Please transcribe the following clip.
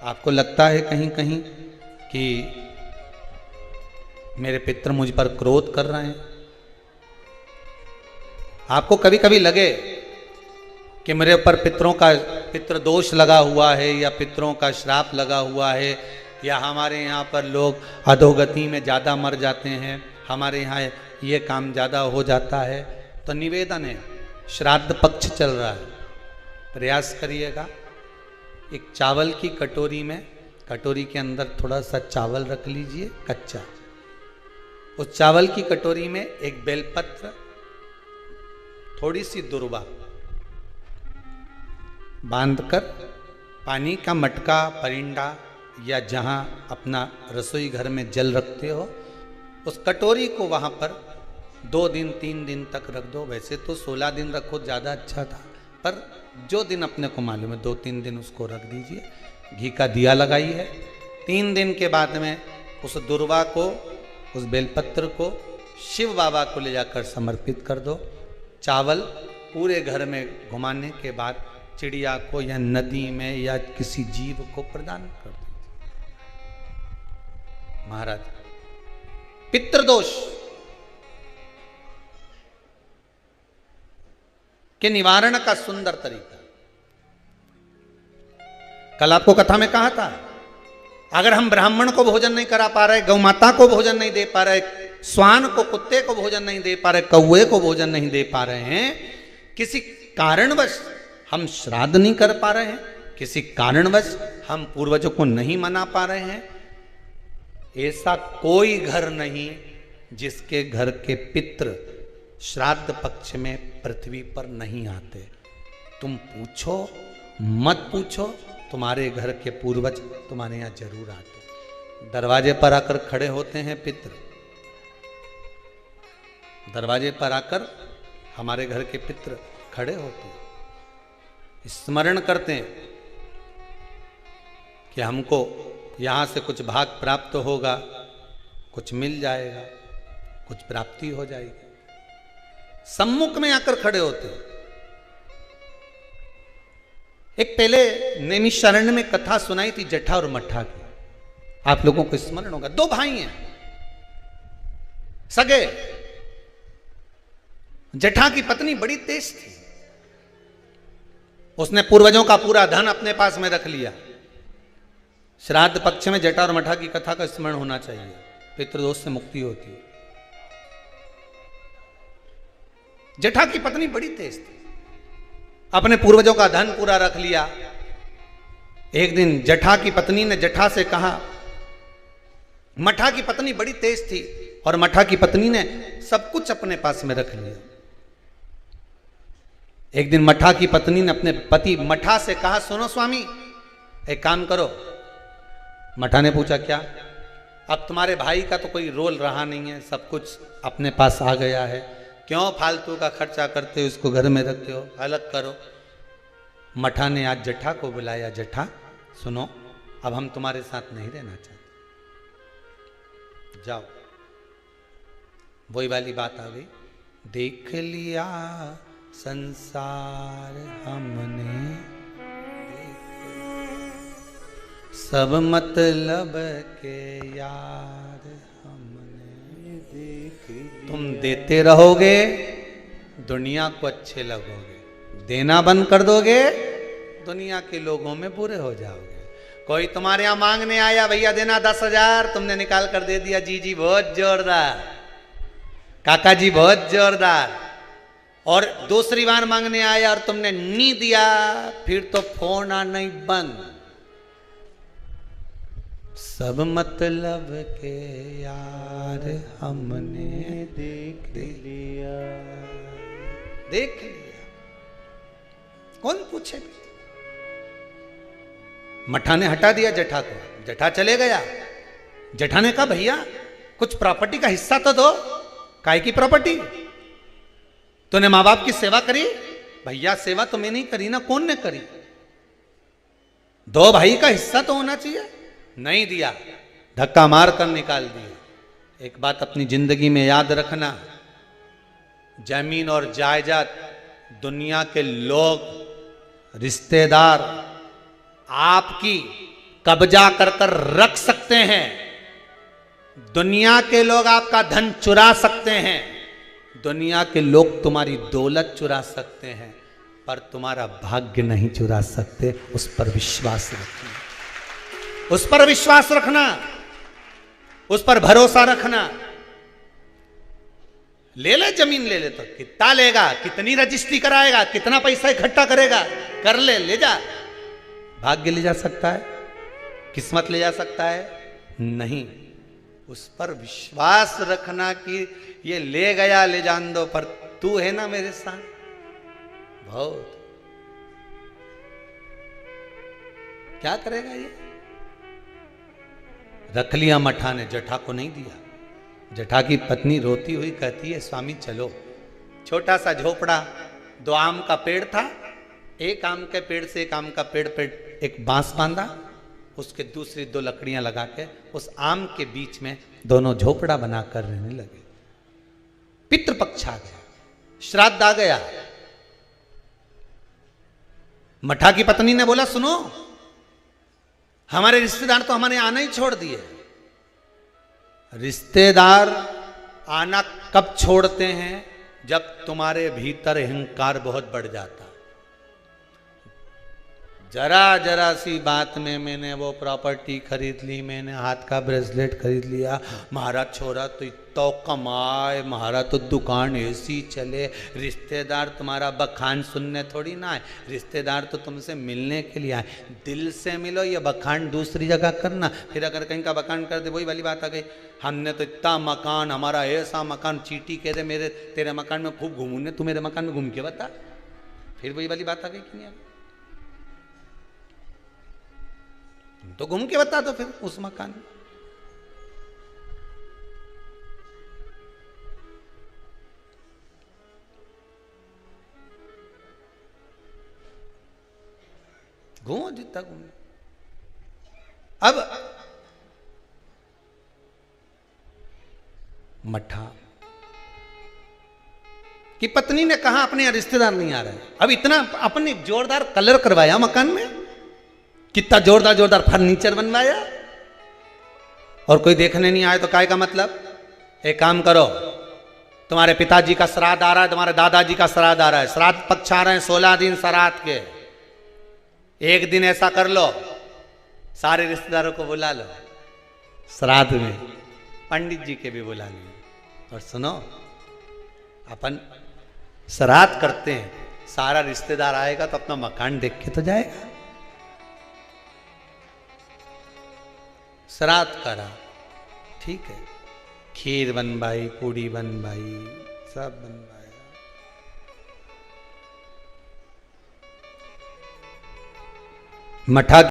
आपको लगता है कहीं कहीं कि मेरे पितर मुझ पर क्रोध कर रहे हैं? आपको कभी कभी लगे कि मेरे ऊपर पितृ दोष लगा हुआ है, या पितरों का श्राप लगा हुआ है, या हमारे यहाँ पर लोग अधोगति में ज़्यादा मर जाते हैं, हमारे यहाँ ये काम ज़्यादा हो जाता है, तो निवेदन है, श्राद्ध पक्ष चल रहा है, प्रयास करिएगा। एक चावल की कटोरी में, कटोरी के अंदर थोड़ा सा चावल रख लीजिए कच्चा, उस चावल की कटोरी में एक बेलपत्र, थोड़ी सी दुर्वा बांधकर पानी का मटका, परिंडा या जहां अपना रसोई घर में जल रखते हो, उस कटोरी को वहां पर 2 दिन 3 दिन तक रख दो। वैसे तो 16 दिन रखो ज़्यादा अच्छा था, पर जो दिन अपने को मालूम है 2-3 दिन उसको रख दीजिए। घी का दिया लगाइए। 3 दिन के बाद में उस दुर्वा को, उस बेलपत्र को शिव बाबा को ले जाकर समर्पित कर दो। चावल पूरे घर में घुमाने के बाद चिड़िया को या नदी में या किसी जीव को प्रदान कर दो। महाराज, पितृदोष के निवारण का सुंदर तरीका। कल आपको कथा में कहा था, अगर हम ब्राह्मण को भोजन नहीं करा पा रहे, गौ माता को भोजन नहीं दे पा रहे, श्वान को, कुत्ते को भोजन नहीं दे पा रहे, कौवे को भोजन नहीं दे पा रहे हैं, किसी कारणवश हम श्राद्ध नहीं कर पा रहे हैं, किसी कारणवश हम पूर्वजों को नहीं मना पा रहे हैं, ऐसा कोई घर नहीं जिसके घर के पितृ श्राद्ध पक्ष में पृथ्वी पर नहीं आते। तुम पूछो मत पूछो, तुम्हारे घर के पूर्वज तुम्हारे यहाँ जरूर आते। दरवाजे पर आकर खड़े होते हैं पितृ, दरवाजे पर आकर हमारे घर के पितृ खड़े होते हैं, स्मरण करते हैं कि हमको यहाँ से कुछ भाग प्राप्त होगा, कुछ मिल जाएगा, कुछ प्राप्ति हो जाएगी। सम्मुख में आकर खड़े होते हैं। एक पहले नैमिषारण्य में कथा सुनाई थी जटा और मट्ठा की, आप लोगों को स्मरण होगा। 2 भाई हैं सगे। जटा की पत्नी बड़ी तेज थी, उसने पूर्वजों का पूरा धन अपने पास में रख लिया। श्राद्ध पक्ष में जटा और मट्ठा की कथा का स्मरण होना चाहिए, पितृदोष से मुक्ति होती है। जटा की पत्नी बड़ी तेज थी, अपने पूर्वजों का धन पूरा रख लिया। एक दिन जटा की पत्नी ने जटा से कहा, मट्ठा की पत्नी बड़ी तेज थी और मट्ठा की पत्नी ने सब कुछ अपने पास में रख लिया। एक दिन मट्ठा की पत्नी ने अपने पति मट्ठा से कहा, सुनो स्वामी, एक काम करो। मट्ठा ने पूछा, क्या? अब तुम्हारे भाई का तो कोई रोल रहा नहीं है, सब कुछ अपने पास आ गया है, क्यों फालतू का खर्चा करते हो, उसको घर में रखते हो, अलग करो। मट्ठा ने आज जटा को बुलाया, जटा सुनो, अब हम तुम्हारे साथ नहीं रहना चाहते, जाओ। वही वाली बात आ गई, देख लिया संसार हमने, सब मतलब के यार हमने देख लिया। तुम देते रहोगे, दुनिया को अच्छे लगोगे, देना बंद कर दोगे, दुनिया के लोगों में बुरे हो जाओगे। कोई तुम्हारे यहां मांगने आया, भैया देना 10,000, तुमने निकाल कर दे दिया, जी जी बहुत जोरदार, काका जी बहुत जोरदार। और दूसरी बार मांगने आया और तुमने नहीं दिया, फिर तो फोन आना ही बंद। सब मतलब के यार हमने देख लिया, देख लिया, कौन पूछे। मट्ठा ने हटा दिया जटा को, जटा चले गया। जटा ने कहा, भैया कुछ प्रॉपर्टी का हिस्सा तो दो। काय की प्रॉपर्टी? तूने माँ बाप की सेवा करी? भैया सेवा तो मैं नहीं करी ना, कौन ने करी? 2 भाई का हिस्सा तो होना चाहिए, नहीं दिया, धक्का मार कर निकाल दिया। एक बात अपनी जिंदगी में याद रखना, जमीन और जायदाद दुनिया के लोग, रिश्तेदार आपकी कब्जा कर कर रख सकते हैं, दुनिया के लोग आपका धन चुरा सकते हैं, दुनिया के लोग तुम्हारी दौलत चुरा सकते हैं, पर तुम्हारा भाग्य नहीं चुरा सकते। उस पर विश्वास रखना, उस पर विश्वास रखना, उस पर भरोसा रखना। ले ले जमीन, ले ले तो कितना लेगा, कितनी रजिस्ट्री कराएगा, कितना पैसा इकट्ठा करेगा, कर ले, ले जा। भाग्य ले जा सकता है, किस्मत ले जा सकता है? नहीं। उस पर विश्वास रखना कि ये ले गया ले जान दो, पर तू है ना मेरे साथ। बहुत क्या करेगा ये? रख लिया मठा ने, जटा को नहीं दिया। जटा की पत्नी रोती हुई कहती है, स्वामी चलो। छोटा सा झोपड़ा, 2 आम का पेड़ था, एक आम के पेड़ से एक आम का पेड़ पे एक बांस बांधा, उसके दूसरी 2 लकड़ियां लगा के उस आम के बीच में दोनों झोपड़ा बनाकर रहने लगे। पितृपक्ष आ गया, श्राद्ध आ गया। मठा की पत्नी ने बोला, सुनो, हमारे रिश्तेदार तो हमारे आना ही छोड़ दिए। रिश्तेदार आना कब छोड़ते हैं? जब तुम्हारे भीतर अहंकार बहुत बढ़ जाता। जरा जरा सी बात में मैंने वो प्रॉपर्टी खरीद ली, मैंने हाथ का ब्रेसलेट खरीद लिया, महाराज छोरा तो इतना कमाए, महाराज तो दुकान ऐसी चले। रिश्तेदार तुम्हारा बखान सुनने थोड़ी ना आए, रिश्तेदार तो तुमसे मिलने के लिए आए। दिल से मिलो, ये बखान दूसरी जगह करना। फिर अगर कहीं का बखान कर दे, वही वाली बात आ गई, हमने तो इतना मकान, हमारा ऐसा मकान, चीटी कह दे मेरे तेरे मकान में खूब घूमूंगे, तू मेरे मकान में घूम के बता। फिर वही वाली बात आ गई कि नहीं? तो घूम के बता दो फिर उस मकान में। घूमो जितना घूमो। अब मठा की पत्नी ने कहा अपने यहाँ रिश्तेदार नहीं आ रहे। अब इतना अपने जोरदार कलर करवाया मकान में, कितना जोरदार जोरदार फर्नीचर बनवाया, और कोई देखने नहीं आए तो काय का मतलब? एक काम करो, तुम्हारे पिताजी का श्राद्ध आ रहा है, तुम्हारे दादाजी का श्राद्ध आ रहा है, श्राद्ध पक्ष आ रहे हैं 16 दिन श्राद्ध के। एक दिन ऐसा कर लो, सारे रिश्तेदारों को बुला लो श्राद्ध में, पंडित जी के भी बुला लो। और सुनो, अपन श्राद्ध करते हैं, सारा रिश्तेदार आएगा तो अपना मकान देख के तो जाएगा। श्राद्ध करा, ठीक है, खीर बनवाई, पूड़ी बनवाई, सब बनवाया। मठा